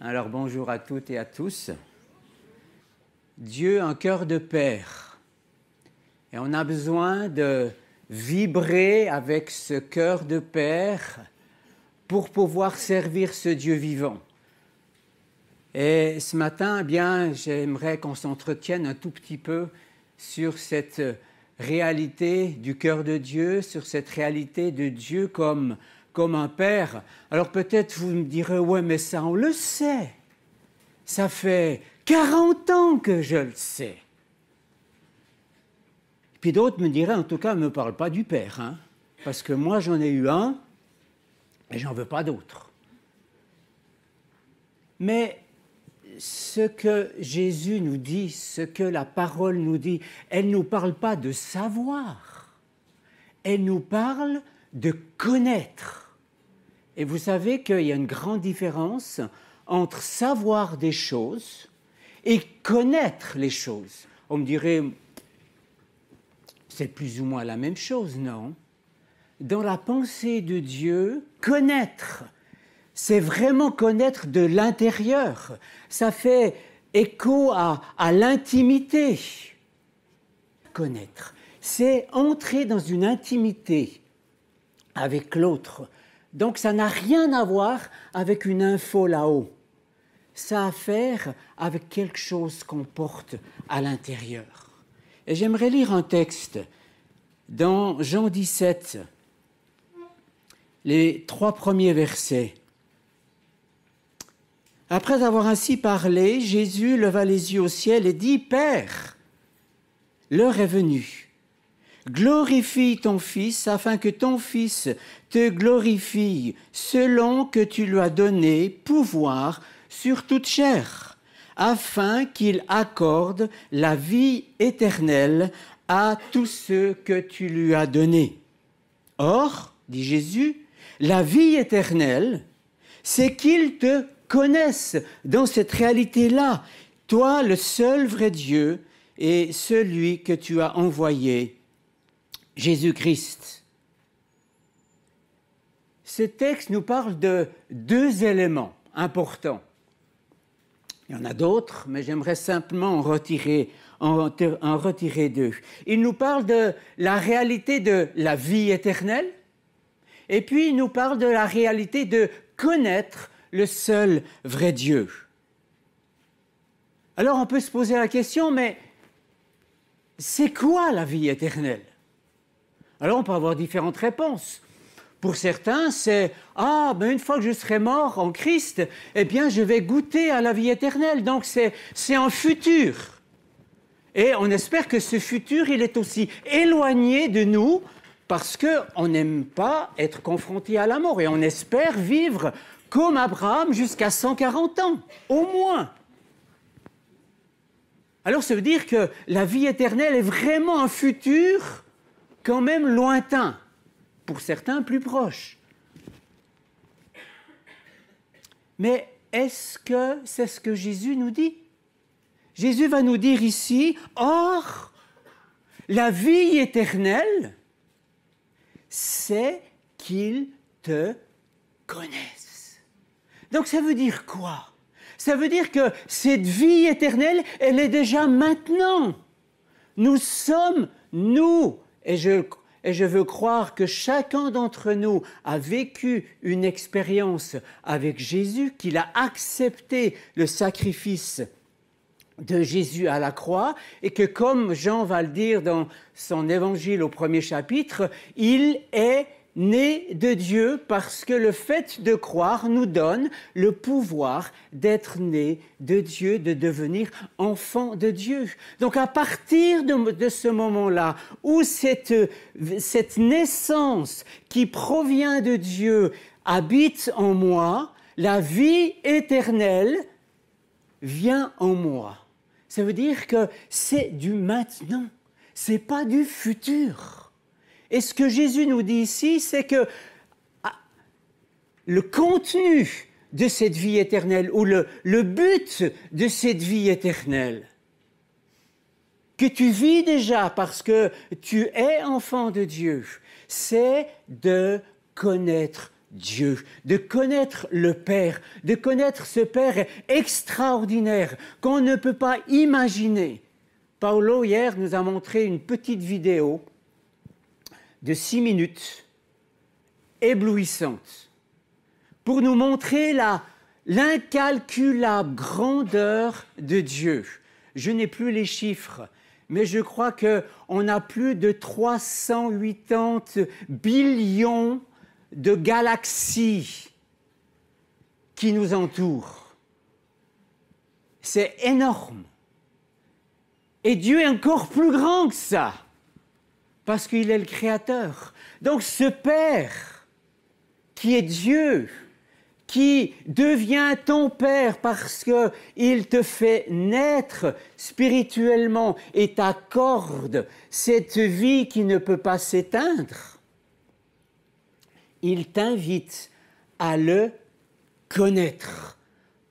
Alors bonjour à toutes et à tous. Dieu, un cœur de père. Et on a besoin de vibrer avec ce cœur de père pour pouvoir servir ce Dieu vivant. Et ce matin, eh bien, j'aimerais qu'on s'entretienne un tout petit peu sur cette réalité du cœur de Dieu, sur cette réalité de Dieu comme un père. Alors peut-être vous me direz, ouais, mais ça on le sait. Ça fait 40 ans que je le sais. Puis d'autres me diraient, en tout cas, ne me parle pas du père, hein, parce que moi j'en ai eu un et j'en veux pas d'autre. Mais ce que Jésus nous dit, ce que la parole nous dit, elle ne nous parle pas de savoir, elle nous parle de connaître. Et vous savez qu'il y a une grande différence entre savoir des choses et connaître les choses. On me dirait, c'est plus ou moins la même chose, non? Dans la pensée de Dieu, connaître, c'est vraiment connaître de l'intérieur. Ça fait écho à l'intimité. Connaître, c'est entrer dans une intimité avec l'autre. Donc ça n'a rien à voir avec une info là-haut. Ça a à faire avec quelque chose qu'on porte à l'intérieur. Et j'aimerais lire un texte dans Jean 17, les 3 premiers versets. Après avoir ainsi parlé, Jésus leva les yeux au ciel et dit, « Père, l'heure est venue. Glorifie ton Fils, afin que ton Fils te glorifie, selon que tu lui as donné pouvoir sur toute chair, afin qu'il accorde la vie éternelle à tous ceux que tu lui as donnés. Or, dit Jésus, la vie éternelle, c'est qu'ils te connaissent dans cette réalité-là, toi, le seul vrai Dieu, et celui que tu as envoyé, Jésus-Christ. » Ce texte nous parle de 2 éléments importants. Il y en a d'autres, mais j'aimerais simplement en retirer 2. Il nous parle de la réalité de la vie éternelle, et puis il nous parle de la réalité de connaître le seul vrai Dieu. Alors on peut se poser la question, mais c'est quoi la vie éternelle? Alors on peut avoir différentes réponses. Pour certains, c'est « Ah, ben une fois que je serai mort en Christ, eh bien je vais goûter à la vie éternelle. » Donc c'est un futur. Et on espère que ce futur, il est aussi éloigné de nous parce qu'on n'aime pas être confronté à la mort. Et on espère vivre comme Abraham jusqu'à 140 ans, au moins. Alors ça veut dire que la vie éternelle est vraiment un futur quand même lointain, pour certains plus proche. Mais est-ce que c'est ce que Jésus nous dit? Jésus va nous dire ici, « Or, la vie éternelle, c'est qu'ils te connaissent. » Donc ça veut dire quoi? Ça veut dire que cette vie éternelle, elle est déjà maintenant. Nous sommes, nous, et je veux croire que chacun d'entre nous a vécu une expérience avec Jésus, qu'il a accepté le sacrifice de Jésus à la croix, et que comme Jean va le dire dans son évangile au 1er chapitre, il est né de Dieu parce que le fait de croire nous donne le pouvoir d'être né de Dieu, de devenir enfant de Dieu. Donc à partir de ce moment-là, où cette naissance qui provient de Dieu habite en moi, la vie éternelle vient en moi. Ça veut dire que c'est du maintenant, c'est pas du futur. Et ce que Jésus nous dit ici, c'est que le contenu de cette vie éternelle, ou le but de cette vie éternelle, que tu vis déjà parce que tu es enfant de Dieu, c'est de connaître Dieu, de connaître le Père, de connaître ce Père extraordinaire qu'on ne peut pas imaginer. Paolo, hier, nous a montré une petite vidéo de 6 minutes, éblouissante, pour nous montrer l'incalculable grandeur de Dieu. Je n'ai plus les chiffres, mais je crois qu'on a plus de 380 billions de galaxies qui nous entourent. C'est énorme. Et Dieu est encore plus grand que ça, parce qu'il est le Créateur. Donc ce Père, qui est Dieu, qui devient ton Père parce qu'il te fait naître spirituellement et t'accorde cette vie qui ne peut pas s'éteindre, il t'invite à le connaître.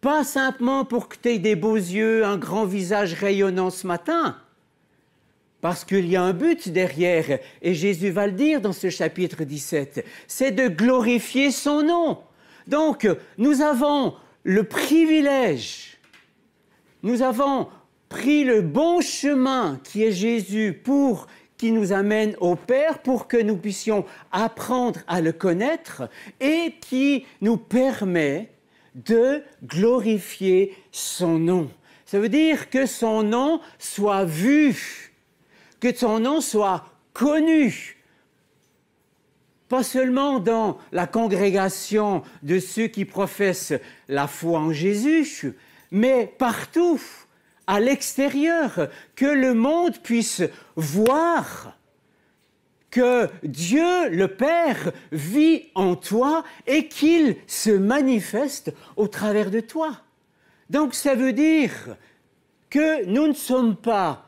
Pas simplement pour que tu aies des beaux yeux, un grand visage rayonnant ce matin, parce qu'il y a un but derrière, et Jésus va le dire dans ce chapitre 17, c'est de glorifier son nom. Donc, nous avons le privilège, nous avons pris le bon chemin qui est Jésus qui nous amène au Père pour que nous puissions apprendre à le connaître et qui nous permet de glorifier son nom. Ça veut dire que son nom soit vu, que son nom soit connu, pas seulement dans la congrégation de ceux qui professent la foi en Jésus, mais partout, à l'extérieur, que le monde puisse voir que Dieu, le Père, vit en toi et qu'il se manifeste au travers de toi. Donc ça veut dire que nous ne sommes pas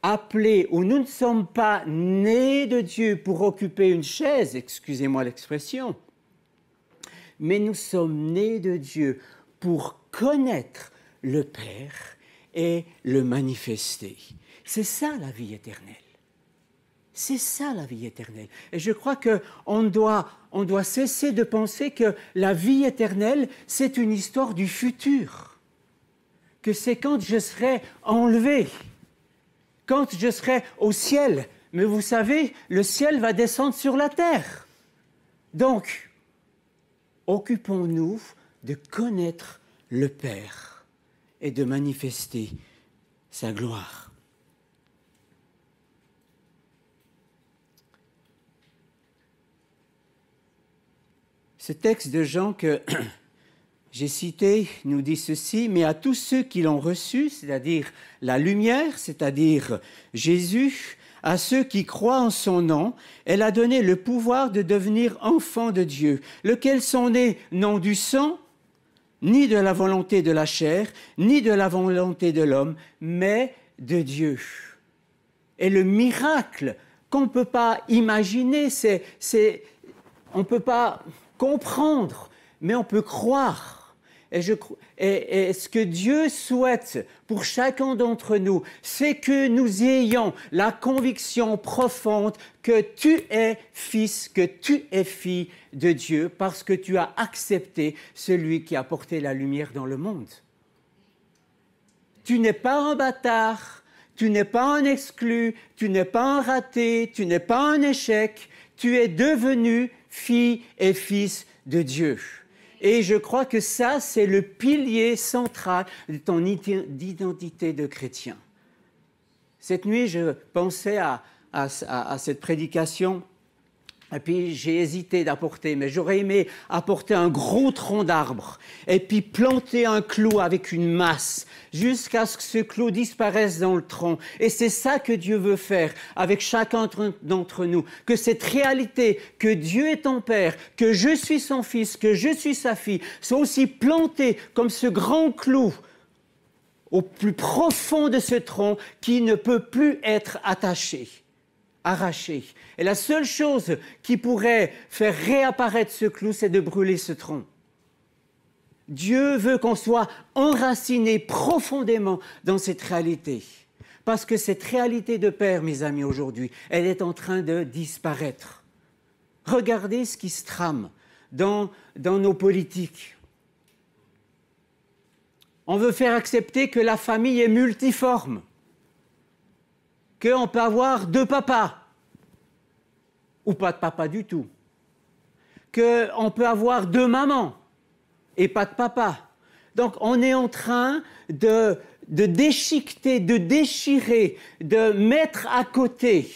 appelés ou nous ne sommes pas nés de Dieu pour occuper une chaise, excusez-moi l'expression, mais nous sommes nés de Dieu pour connaître le Père et le manifester. C'est ça la vie éternelle. C'est ça la vie éternelle. Et je crois qu'on doit cesser de penser que la vie éternelle, c'est une histoire du futur. Que c'est quand je serai enlevé, quand je serai au ciel. Mais vous savez, le ciel va descendre sur la terre. Donc, occupons-nous de connaître le Père et de manifester sa gloire. Ce texte de Jean que j'ai cité nous dit ceci, mais à tous ceux qui l'ont reçu, c'est-à-dire la lumière, c'est-à-dire Jésus, à ceux qui croient en son nom, elle a donné le pouvoir de devenir enfants de Dieu, lesquels sont nés non du sang, ni de la volonté de la chair, ni de la volonté de l'homme, mais de Dieu. Et le miracle qu'on ne peut pas imaginer, on ne peut pas comprendre, mais on peut croire. Et ce que Dieu souhaite pour chacun d'entre nous, c'est que nous ayons la conviction profonde que tu es fils, que tu es fille de Dieu, parce que tu as accepté celui qui a porté la lumière dans le monde. Tu n'es pas un bâtard, tu n'es pas un exclu, tu n'es pas un raté, tu n'es pas un échec, tu es devenu fille et fils de Dieu. Et je crois que ça, c'est le pilier central de ton identité de chrétien. Cette nuit, je pensais à cette prédication, et puis j'ai hésité d'apporter, mais j'aurais aimé apporter un gros tronc d'arbre, et puis planter un clou avec une masse, jusqu'à ce que ce clou disparaisse dans le tronc. Et c'est ça que Dieu veut faire avec chacun d'entre nous, que cette réalité que Dieu est ton Père, que je suis son fils, que je suis sa fille, soit aussi plantée comme ce grand clou au plus profond de ce tronc qui ne peut plus être attaché, arraché. Et la seule chose qui pourrait faire réapparaître ce clou, c'est de brûler ce tronc. Dieu veut qu'on soit enraciné profondément dans cette réalité. Parce que cette réalité de Père, mes amis, aujourd'hui, elle est en train de disparaître. Regardez ce qui se trame dans nos politiques. On veut faire accepter que la famille est multiforme, qu'on peut avoir 2 papas, ou pas de papa du tout, qu'on peut avoir 2 mamans et pas de papa. Donc on est en train de déchiqueter, de déchirer, de mettre à côté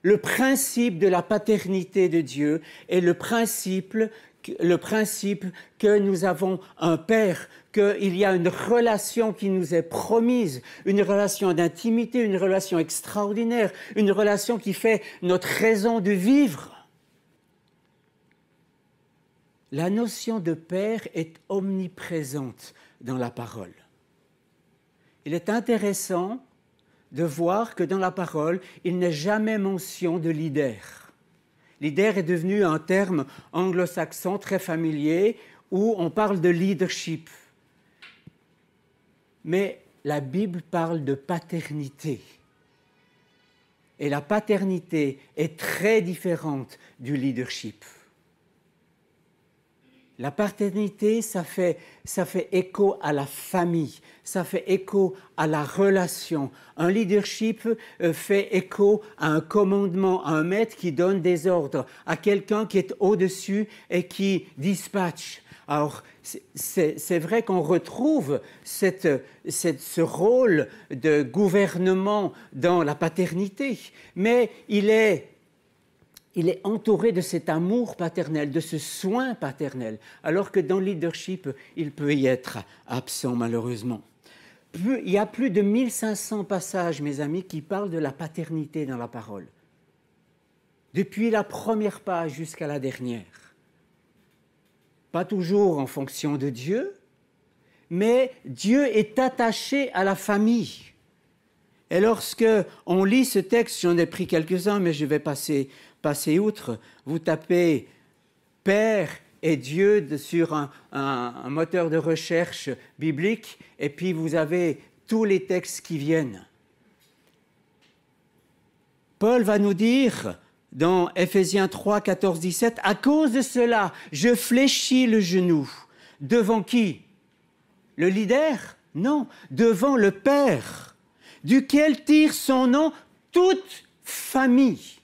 le principe de la paternité de Dieu et le principe que nous avons un Père, qu'il y a une relation qui nous est promise, une relation d'intimité, une relation extraordinaire, une relation qui fait notre raison de vivre. La notion de Père est omniprésente dans la parole. Il est intéressant de voir que dans la parole, il n'est jamais mention de leader. Leader est devenu un terme anglo-saxon très familier où on parle de leadership. Mais la Bible parle de paternité. Et la paternité est très différente du leadership. La paternité, ça fait écho à la famille, ça fait écho à la relation. Un leadership fait écho à un commandement, à un maître qui donne des ordres, à quelqu'un qui est au-dessus et qui dispatche. Alors, c'est vrai qu'on retrouve ce rôle de gouvernement dans la paternité, mais il est entouré de cet amour paternel, de ce soin paternel, alors que dans le leadership, il peut y être absent malheureusement. Il y a plus de 1500 passages, mes amis, qui parlent de la paternité dans la parole. Depuis la première page jusqu'à la dernière. Pas toujours en fonction de Dieu, mais Dieu est attaché à la famille. Et lorsque on lit ce texte, j'en ai pris quelques-uns, mais je vais passer outre. Vous tapez Père et Dieu sur un moteur de recherche biblique, et puis vous avez tous les textes qui viennent. Paul va nous dire dans Éphésiens 3, 14, 17, « À cause de cela, je fléchis le genou. » Devant qui? Le leader? Non, devant le Père, duquel tire son nom toute famille,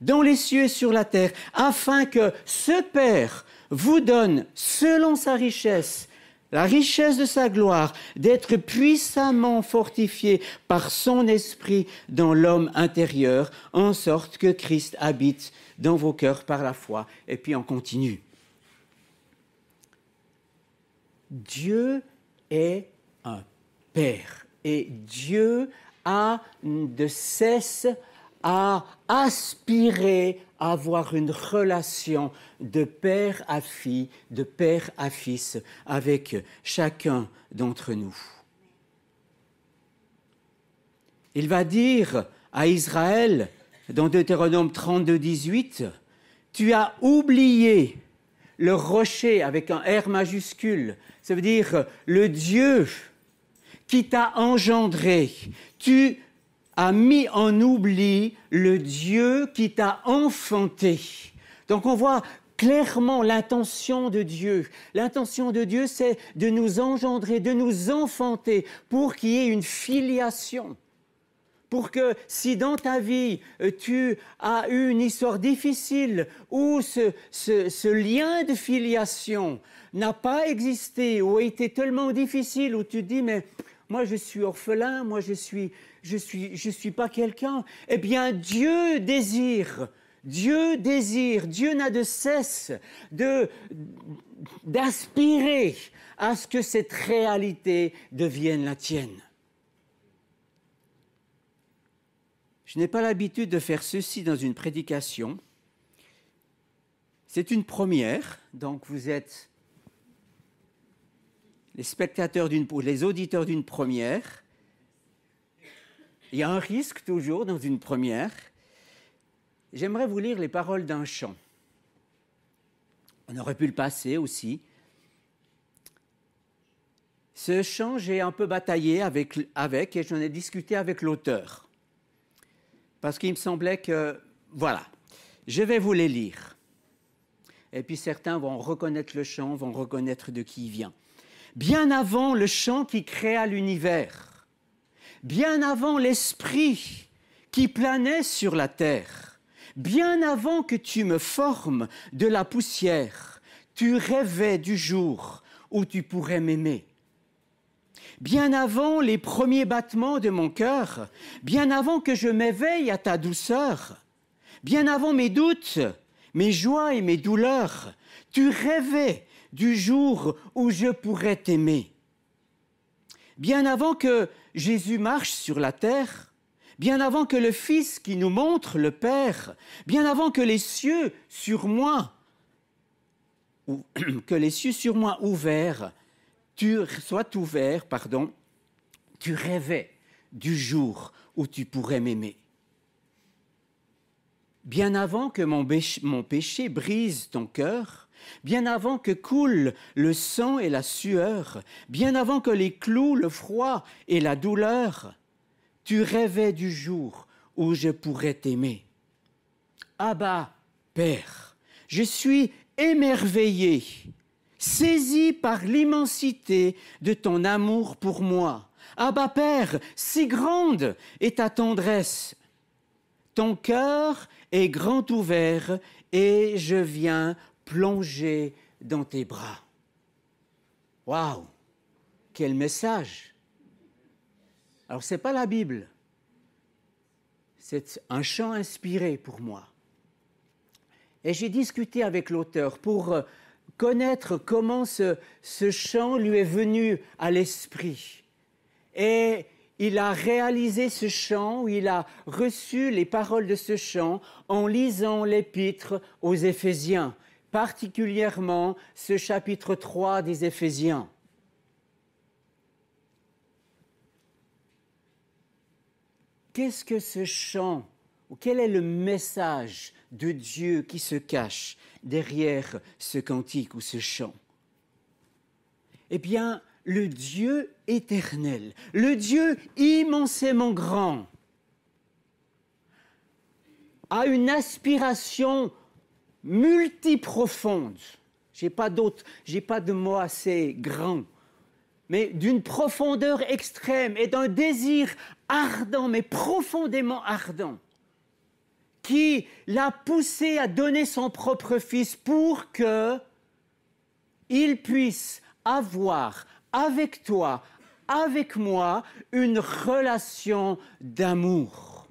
dans les cieux et sur la terre, afin que ce Père vous donne, selon sa richesse, la richesse de sa gloire, d'être puissamment fortifié par son esprit dans l'homme intérieur, en sorte que Christ habite dans vos cœurs par la foi. Et puis on continue. Dieu est un Père et Dieu a de cesse à aspirer à avoir une relation de père à fille, de père à fils avec chacun d'entre nous. Il va dire à Israël, dans Deutéronome 32, 18, « Tu as oublié le rocher avec un R majuscule, ça veut dire le Dieu qui t'a engendré. Tu a mis en oubli le Dieu qui t'a enfanté. » Donc on voit clairement l'intention de Dieu. L'intention de Dieu, c'est de nous engendrer, de nous enfanter pour qu'il y ait une filiation. Pour que si dans ta vie, tu as eu une histoire difficile où ce lien de filiation n'a pas existé ou a été tellement difficile où tu te dis « mais moi je suis orphelin, moi je suis pas quelqu'un », eh bien Dieu désire, Dieu n'a de cesse d'aspirer à ce que cette réalité devienne la tienne. Je n'ai pas l'habitude de faire ceci dans une prédication. C'est une première, donc vous êtes les auditeurs d'une première. Il y a un risque toujours dans une première. J'aimerais vous lire les paroles d'un chant. On aurait pu le passer aussi. Ce chant, j'ai un peu bataillé avec et j'en ai discuté avec l'auteur. Parce qu'il me semblait que... Voilà, je vais vous les lire. Et puis certains vont reconnaître le chant, vont reconnaître de qui il vient. Bien avant le chant qui créa l'univers, bien avant l'esprit qui planait sur la terre, bien avant que tu me formes de la poussière, tu rêvais du jour où tu pourrais m'aimer. Bien avant les premiers battements de mon cœur, bien avant que je m'éveille à ta douceur, bien avant mes doutes, mes joies et mes douleurs, tu rêvais du jour où je pourrais t'aimer. Bien avant que Jésus marche sur la terre, bien avant que le Fils qui nous montre le Père, bien avant que les cieux sur moi, ouverts, tu rêvais du jour où tu pourrais m'aimer. Bien avant que mon péché brise ton cœur, bien avant que coule le sang et la sueur, bien avant que les clous, le froid et la douleur, tu rêvais du jour où je pourrais t'aimer. Abba, Père, je suis émerveillé, saisi par l'immensité de ton amour pour moi. Abba, Père, si grande est ta tendresse. Ton cœur est grand ouvert et je viens plonger dans tes bras. Waouh! Quel message! Alors, ce n'est pas la Bible. C'est un chant inspiré pour moi. Et j'ai discuté avec l'auteur pour connaître comment ce chant lui est venu à l'esprit. Et il a réalisé ce chant, ou il a reçu les paroles de ce chant en lisant l'épître aux Éphésiens, particulièrement ce chapitre 3 des Éphésiens. Qu'est-ce que ce chant, ou quel est le message de Dieu qui se cache derrière ce cantique ou ce chant? Eh bien, le Dieu éternel, le Dieu immensément grand, a une aspiration multiprofonde. Je n'ai pas de mot assez grand, mais d'une profondeur extrême et d'un désir ardent, mais profondément ardent, qui l'a poussé à donner son propre Fils pour qu'il puisse avoir avec toi, avec moi, une relation d'amour.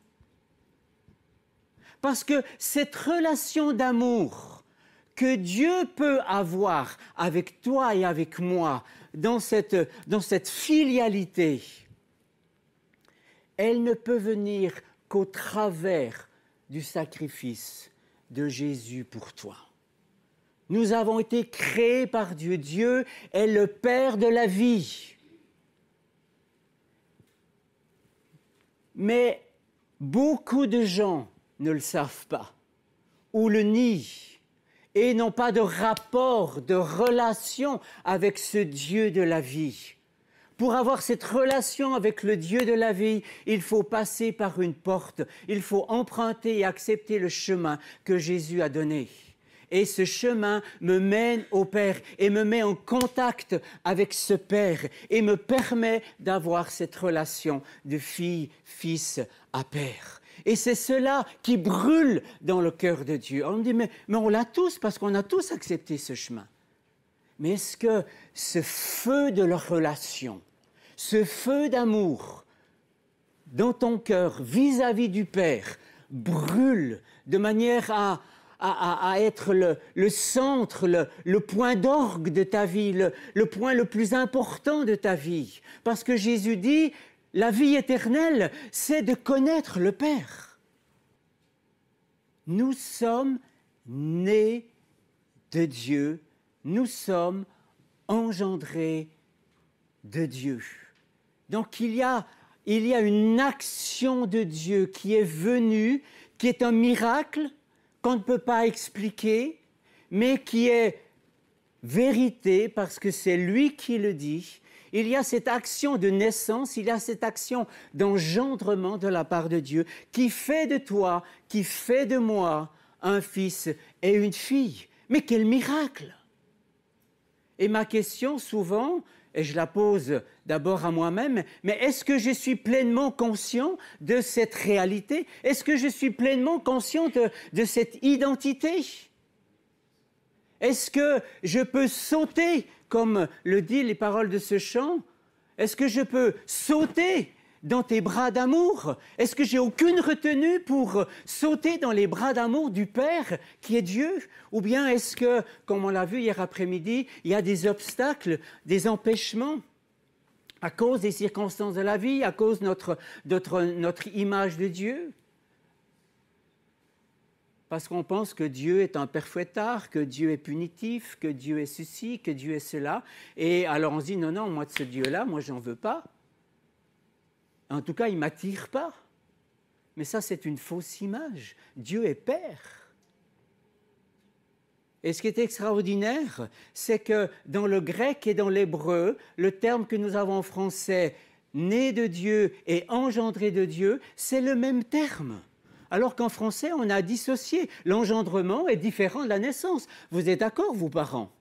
Parce que cette relation d'amour que Dieu peut avoir avec toi et avec moi, dans cette filialité, elle ne peut venir qu'au travers du sacrifice de Jésus pour toi. Nous avons été créés par Dieu. Dieu est le Père de la vie. Mais beaucoup de gens ne le savent pas ou le nient et n'ont pas de rapport, de relation avec ce Dieu de la vie. Pour avoir cette relation avec le Dieu de la vie, il faut passer par une porte. Il faut emprunter et accepter le chemin que Jésus a donné. Et ce chemin me mène au Père et me met en contact avec ce Père et me permet d'avoir cette relation de fille, fils à Père. Et c'est cela qui brûle dans le cœur de Dieu. On me dit, mais on l'a tous parce qu'on a tous accepté ce chemin. Mais est-ce que ce feu de leur relation, ce feu d'amour dans ton cœur vis-à-vis du Père brûle de manière à être le centre, le point d'orgue de ta vie, le point le plus important de ta vie. Parce que Jésus dit, la vie éternelle, c'est de connaître le Père. Nous sommes nés de Dieu, nous sommes engendrés de Dieu. Donc il y a une action de Dieu qui est venue, qui est un miracle, qu'on ne peut pas expliquer, mais qui est vérité parce que c'est lui qui le dit. Il y a cette action de naissance, il y a cette action d'engendrement de la part de Dieu qui fait de toi, qui fait de moi un fils et une fille. Mais quel miracle! Et ma question souvent, et je la pose d'abord à moi-même, mais est-ce que je suis pleinement conscient de cette réalité? Est-ce que je suis pleinement conscient de cette identité? Est-ce que je peux sauter, comme le disent les paroles de ce chant? Est-ce que je peux sauter dans tes bras d'amour? Est-ce que j'ai aucune retenue pour sauter dans les bras d'amour du Père qui est Dieu? Ou bien est-ce que, comme on l'a vu hier après-midi, il y a des obstacles, des empêchements à cause des circonstances de la vie, à cause de notre image de Dieu? Parce qu'on pense que Dieu est un père fouettard, que Dieu est punitif, que Dieu est ceci, que Dieu est cela. Et alors on se dit, non, non, moi de ce Dieu-là, moi j'en veux pas. En tout cas, il ne m'attire pas. Mais ça, c'est une fausse image. Dieu est Père. Et ce qui est extraordinaire, c'est que dans le grec et dans l'hébreu, le terme que nous avons en français, né de Dieu et engendré de Dieu, c'est le même terme. Alors qu'en français, on a dissocié. L'engendrement est différent de la naissance. Vous êtes d'accord, vous, parents?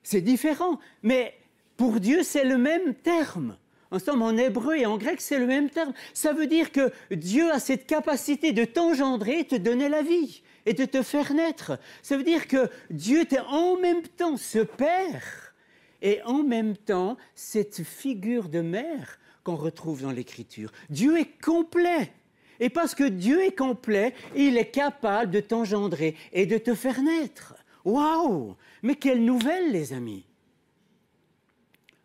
C'est différent. Mais pour Dieu, c'est le même terme. En somme, en hébreu et en grec, c'est le même terme. Ça veut dire que Dieu a cette capacité de t'engendrer et te donner la vie et de te faire naître. Ça veut dire que Dieu est en même temps ce Père et en même temps cette figure de mère qu'on retrouve dans l'Écriture. Dieu est complet. Et parce que Dieu est complet, il est capable de t'engendrer et de te faire naître. Waouh! Mais quelle nouvelle, les amis!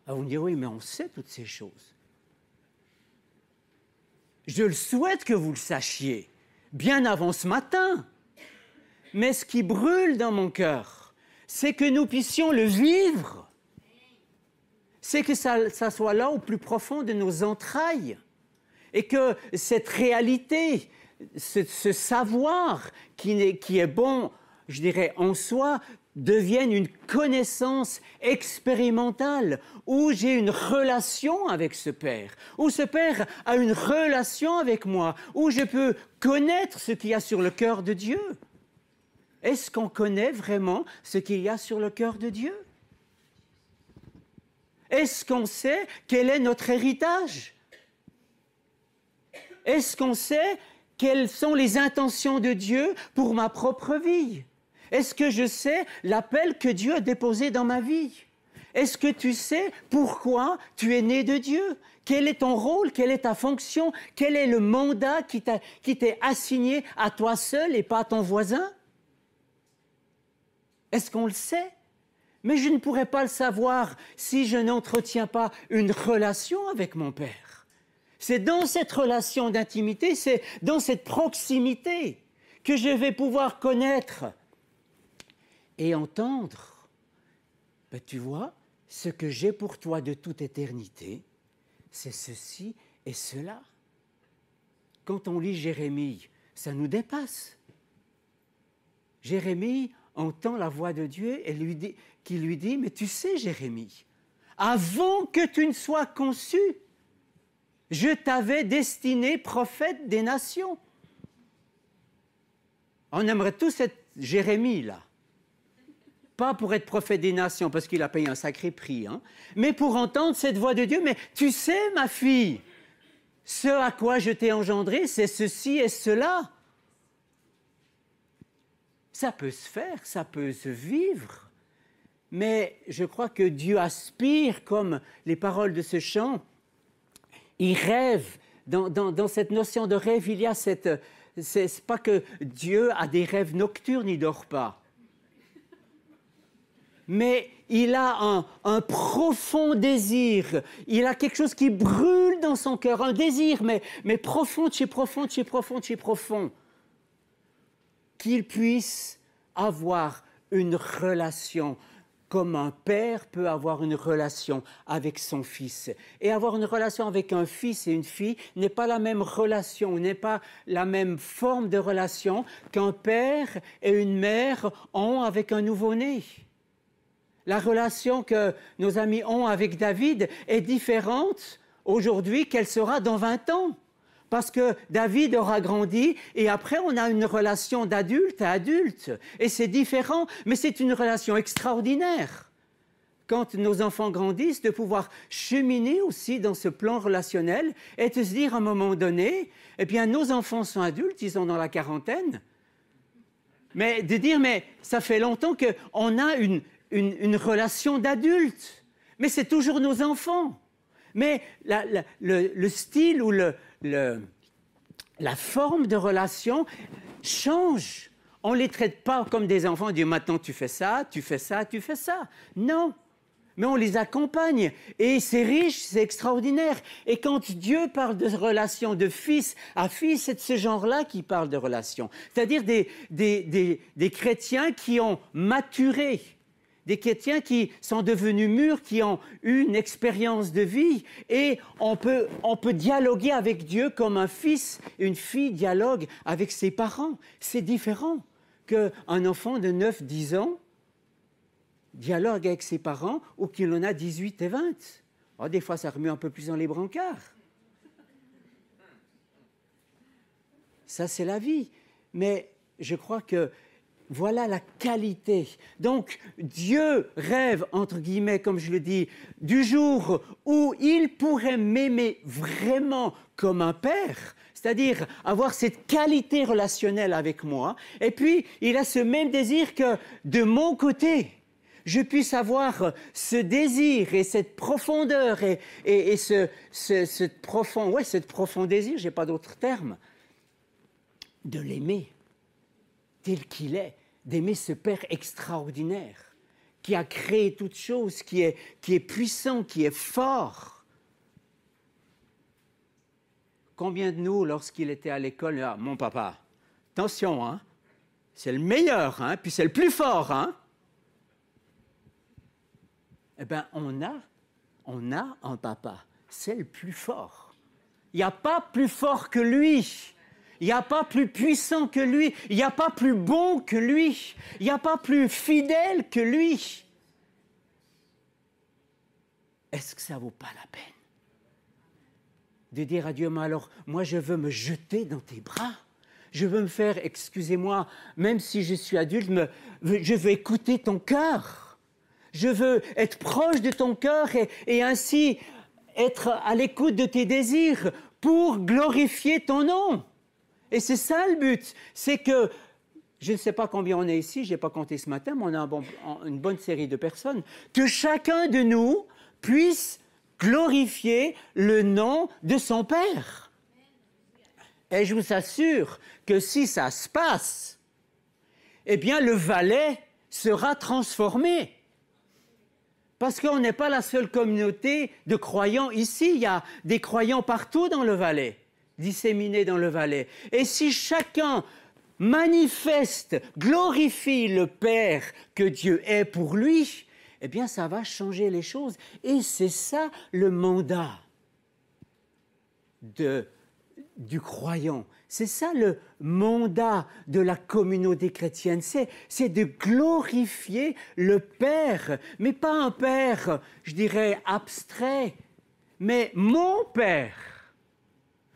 Alors vous me direz, oui, mais on sait toutes ces choses. Je le souhaite que vous le sachiez, bien avant ce matin. Mais ce qui brûle dans mon cœur, c'est que nous puissions le vivre. C'est que ça soit là au plus profond de nos entrailles. Et que cette réalité, ce savoir qui est bon, je dirais, en soi, devienne une connaissance expérimentale, où j'ai une relation avec ce Père, où ce Père a une relation avec moi, où je peux connaître ce qu'il y a sur le cœur de Dieu. Est-ce qu'on connaît vraiment ce qu'il y a sur le cœur de Dieu? Est-ce qu'on sait quel est notre héritage? Est-ce qu'on sait quelles sont les intentions de Dieu pour ma propre vie? Est-ce que je sais l'appel que Dieu a déposé dans ma vie? Est-ce que tu sais pourquoi tu es né de Dieu? Quel est ton rôle? Quelle est ta fonction? Quel est le mandat qui t'est assigné à toi seul et pas à ton voisin? Est-ce qu'on le sait? Mais je ne pourrais pas le savoir si je n'entretiens pas une relation avec mon Père. C'est dans cette relation d'intimité, c'est dans cette proximité que je vais pouvoir connaître et entendre, ben, tu vois, ce que j'ai pour toi de toute éternité, c'est ceci et cela. Quand on lit Jérémie, ça nous dépasse. Jérémie entend la voix de Dieu et qui lui dit, mais tu sais, Jérémie, avant que tu ne sois conçu, je t'avais destiné prophète des nations. On aimerait tous être Jérémie, là. Pas pour être prophète des nations, parce qu'il a payé un sacré prix, hein, mais pour entendre cette voix de Dieu. Mais tu sais, ma fille, ce à quoi je t'ai engendré, c'est ceci et cela. Ça peut se faire, ça peut se vivre, mais je crois que Dieu aspire, comme les paroles de ce chant, il rêve. Dans cette notion de rêve, il y a cette... C'est pas que Dieu a des rêves nocturnes, il ne dort pas. Mais il a un profond désir, il a quelque chose qui brûle dans son cœur, un désir, mais profond, chez profond, chez profond, chez profond, qu'il puisse avoir une relation comme un père peut avoir une relation avec son fils. Et avoir une relation avec un fils et une fille n'est pas la même relation, n'est pas la même forme de relation qu'un père et une mère ont avec un nouveau-né. La relation que nos amis ont avec David est différente aujourd'hui qu'elle sera dans 20 ans. Parce que David aura grandi et après on a une relation d'adulte à adulte. Et c'est différent, mais c'est une relation extraordinaire. Quand nos enfants grandissent, de pouvoir cheminer aussi dans ce plan relationnel et de se dire à un moment donné, eh bien nos enfants sont adultes, ils sont dans la quarantaine. Mais de dire, mais ça fait longtemps qu'on a une relation d'adulte. Mais c'est toujours nos enfants. Mais le style ou la forme de relation change. On ne les traite pas comme des enfants, on dit maintenant tu fais ça, tu fais ça, tu fais ça. Non, mais on les accompagne. Et c'est riche, c'est extraordinaire. Et quand Dieu parle de relation de fils à fils, c'est de ce genre-là qu'il parle de relation. C'est-à-dire des chrétiens qui ont maturé. Des chrétiens qui sont devenus mûrs, qui ont eu une expérience de vie, et on peut dialoguer avec Dieu comme un fils et une fille dialoguent avec ses parents. C'est différent qu'un enfant de 9-10 ans dialogue avec ses parents ou qu'il en a 18 et 20. Oh, des fois, ça remue un peu plus dans les brancards. Ça, c'est la vie. Mais je crois que voilà la qualité. Donc, Dieu rêve, entre guillemets, comme je le dis, du jour où il pourrait m'aimer vraiment comme un père, c'est-à-dire avoir cette qualité relationnelle avec moi. Et puis, il a ce même désir que de mon côté, je puisse avoir ce désir et cette profondeur et ce profond désir, je n'ai pas d'autre terme, de l'aimer tel qu'il est, d'aimer ce Père extraordinaire, qui a créé toutes choses, qui est puissant, qui est fort. Combien de nous, lorsqu'il était à l'école, ah, mon papa, attention, hein, c'est le meilleur, hein, puis c'est le plus fort, hein. Eh bien, on a un papa, c'est le plus fort. Il n'y a pas plus fort que lui. Il n'y a pas plus puissant que lui. Il n'y a pas plus bon que lui. Il n'y a pas plus fidèle que lui. Est-ce que ça ne vaut pas la peine de dire à Dieu, mais alors, moi, je veux me jeter dans tes bras. Je veux me faire, excusez-moi, même si je suis adulte, je veux écouter ton cœur. Je veux être proche de ton cœur et ainsi être à l'écoute de tes désirs pour glorifier ton nom. Et c'est ça le but, c'est que, je ne sais pas combien on est ici, je n'ai pas compté ce matin, mais on a une bonne série de personnes, que chacun de nous puisse glorifier le nom de son Père. Et je vous assure que si ça se passe, eh bien le Valais sera transformé. Parce qu'on n'est pas la seule communauté de croyants ici, il y a des croyants partout dans le Valais, disséminés dans le Valais. Et si chacun manifeste, glorifie le Père que Dieu est pour lui, eh bien ça va changer les choses. Et c'est ça le mandat du croyant. C'est ça le mandat de la communauté chrétienne, c'est de glorifier le Père, mais pas un Père, je dirais, abstrait, mais mon Père.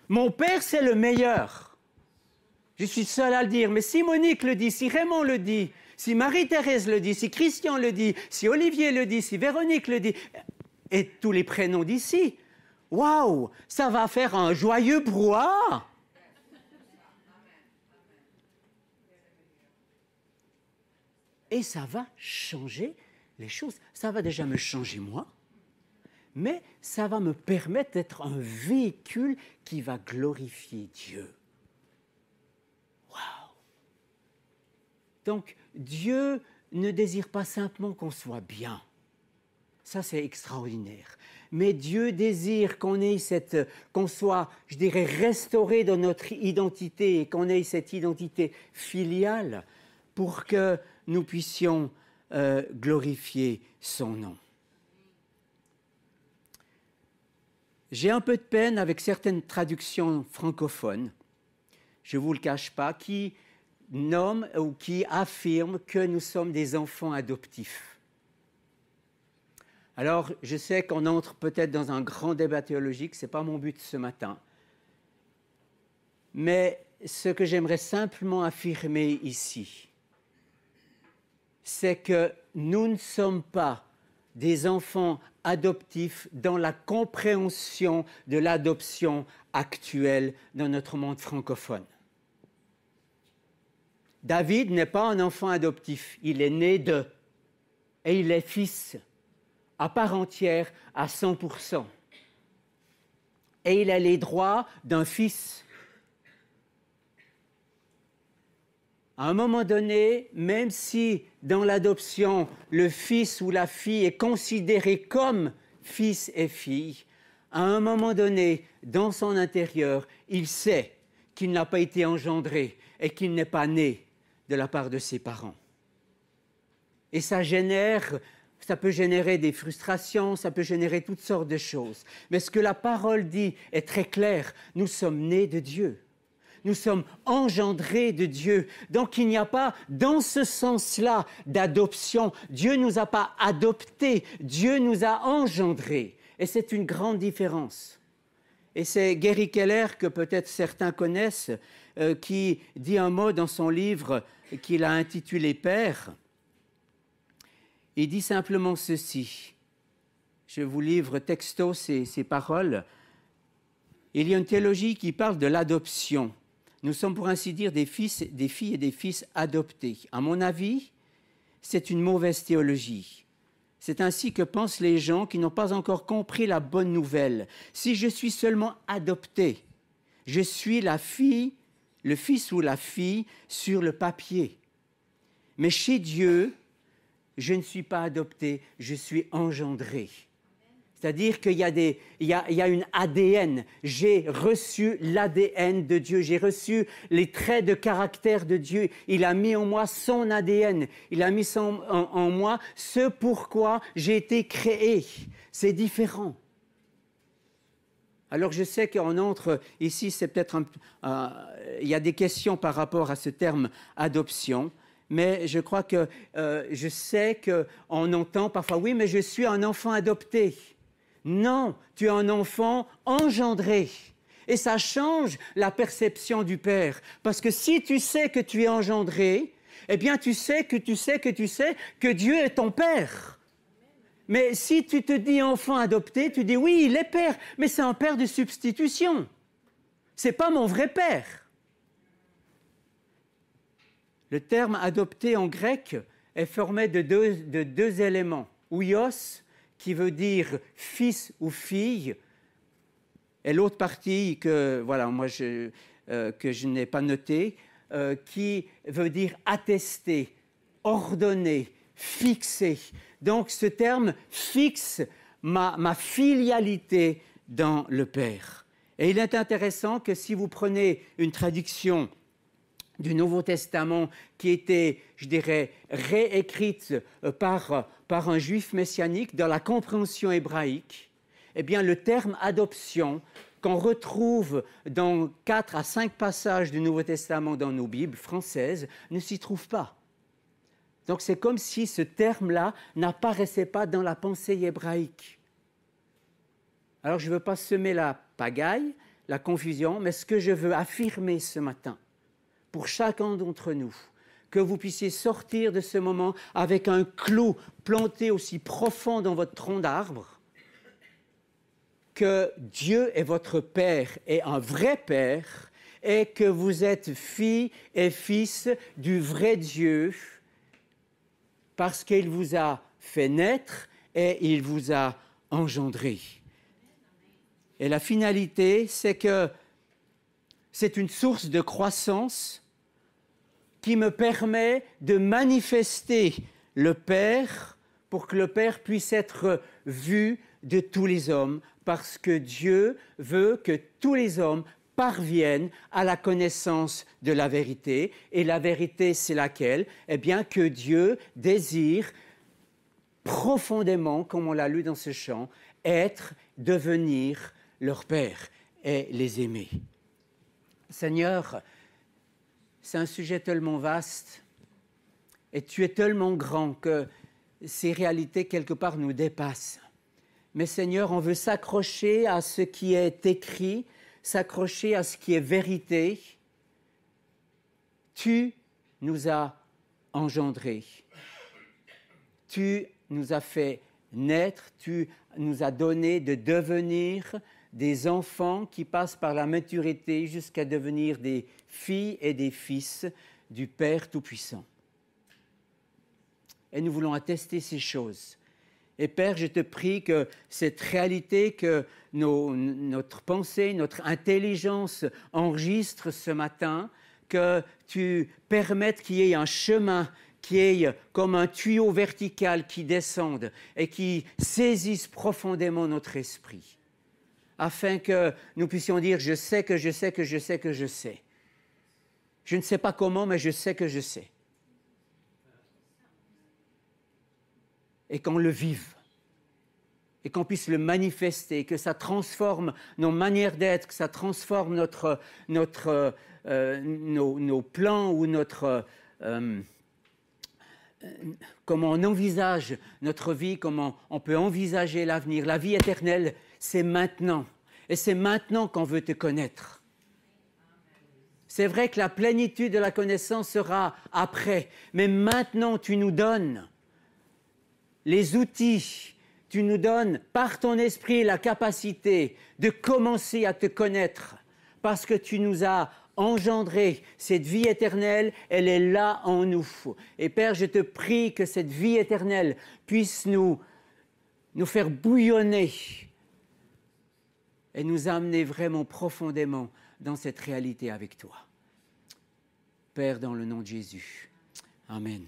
Mon Père, c'est le meilleur. Je suis seul à le dire, mais si Monique le dit, si Raymond le dit, si Marie-Thérèse le dit, si Christian le dit, si Olivier le dit, si Véronique le dit, et tous les prénoms d'ici, waouh, ça va faire un joyeux brouhaha. Et ça va changer les choses. Ça va déjà me changer moi, mais ça va me permettre d'être un véhicule qui va glorifier Dieu. Waouh! Donc, Dieu ne désire pas simplement qu'on soit bien. Ça, c'est extraordinaire. Mais Dieu désire qu'on soit, je dirais, restauré dans notre identité et qu'on ait cette identité filiale pour que nous puissions glorifier son nom. J'ai un peu de peine avec certaines traductions francophones, je ne vous le cache pas, qui nomment ou qui affirment que nous sommes des enfants adoptifs. Alors, je sais qu'on entre peut-être dans un grand débat théologique, ce n'est pas mon but ce matin. Mais ce que j'aimerais simplement affirmer ici, c'est que nous ne sommes pas des enfants adoptifs dans la compréhension de l'adoption actuelle dans notre monde francophone. David n'est pas un enfant adoptif, il est né de, et il est fils à part entière à 100%. Et il a les droits d'un fils. À un moment donné, même si dans l'adoption, le fils ou la fille est considéré comme fils et fille, à un moment donné, dans son intérieur, il sait qu'il n'a pas été engendré et qu'il n'est pas né de la part de ses parents. Et ça peut générer des frustrations, ça peut générer toutes sortes de choses. Mais ce que la parole dit est très clair, nous sommes nés de Dieu. Nous sommes engendrés de Dieu. Donc il n'y a pas, dans ce sens-là, d'adoption. Dieu ne nous a pas adoptés, Dieu nous a engendrés. Et c'est une grande différence. Et c'est Gary Keller, que peut-être certains connaissent, qui dit un mot dans son livre qu'il a intitulé « Père ». Il dit simplement ceci. Je vous livre texto ces paroles. Il y a une théologie qui parle de l'adoption. Nous sommes pour ainsi dire des filles et des fils adoptés. À mon avis, c'est une mauvaise théologie. C'est ainsi que pensent les gens qui n'ont pas encore compris la bonne nouvelle. Si je suis seulement adopté, je suis la fille, le fils ou la fille sur le papier. Mais chez Dieu, je ne suis pas adopté, je suis engendré. C'est-à-dire qu'il y a une ADN. J'ai reçu l'ADN de Dieu. J'ai reçu les traits de caractère de Dieu. Il a mis en moi son ADN. Il a mis en moi ce pourquoi j'ai été créé. C'est différent. Alors je sais qu'on entre ici, c'est peut-être il y a des questions par rapport à ce terme adoption. Mais je crois que je sais qu'on entend parfois, oui, mais je suis un enfant adopté. Non, tu es un enfant engendré. Et ça change la perception du Père. Parce que si tu sais que tu es engendré, eh bien tu sais que Dieu est ton Père. Mais si tu te dis enfant adopté, tu dis oui, il est Père, mais c'est un Père de substitution. Ce n'est pas mon vrai Père. Le terme adopté en grec est formé de deux éléments. Ouios, qui veut dire fils ou fille, et l'autre partie que je n'ai pas notée, qui veut dire attester, ordonner, fixer. Donc ce terme fixe ma filialité dans le Père. Et il est intéressant que si vous prenez une traduction du Nouveau Testament qui était, je dirais, réécrite par un juif messianique dans la compréhension hébraïque, eh bien le terme adoption qu'on retrouve dans 4 à 5 passages du Nouveau Testament dans nos Bibles françaises ne s'y trouve pas. Donc c'est comme si ce terme-là n'apparaissait pas dans la pensée hébraïque. Alors je ne veux pas semer la pagaille, la confusion, mais ce que je veux affirmer ce matin, pour chacun d'entre nous, que vous puissiez sortir de ce moment avec un clou planté aussi profond dans votre tronc d'arbre, que Dieu est votre Père et un vrai Père, et que vous êtes filles et fils du vrai Dieu, parce qu'il vous a fait naître et il vous a engendré. Et la finalité, c'est que c'est une source de croissance qui me permet de manifester le Père pour que le Père puisse être vu de tous les hommes, parce que Dieu veut que tous les hommes parviennent à la connaissance de la vérité. Et la vérité, c'est laquelle? Eh bien, que Dieu désire profondément, comme on l'a lu dans ce chant, devenir leur Père et les aimer. Seigneur, c'est un sujet tellement vaste et tu es tellement grand que ces réalités, quelque part, nous dépassent. Mais Seigneur, on veut s'accrocher à ce qui est écrit s'accrocher à ce qui est vérité. Tu nous as engendrés. Tu nous as fait naître, tu nous as donné de devenir des enfants qui passent par la maturité jusqu'à devenir des filles et des fils du Père Tout-Puissant. Et nous voulons attester ces choses. Et Père, je te prie que cette réalité que notre pensée, notre intelligence enregistre ce matin, que tu permettes qu'il y ait un chemin, qui est comme un tuyau vertical qui descende et qui saisisse profondément notre esprit, afin que nous puissions dire « je sais que je sais que je sais que je sais ». Je ne sais pas comment, mais je sais que je sais. Et qu'on le vive, et qu'on puisse le manifester, que ça transforme nos manières d'être, que ça transforme nos plans ou comment on envisage notre vie, comment on peut envisager l'avenir. La vie éternelle, c'est maintenant. Et c'est maintenant qu'on veut te connaître. C'est vrai que la plénitude de la connaissance sera après, mais maintenant tu nous donnes les outils, tu nous donnes par ton esprit la capacité de commencer à te connaître parce que tu nous as engendré cette vie éternelle, elle est là en nous. Et Père, je te prie que cette vie éternelle puisse nous faire bouillonner et nous amener vraiment profondément dans cette réalité avec toi. Père, dans le nom de Jésus. Amen.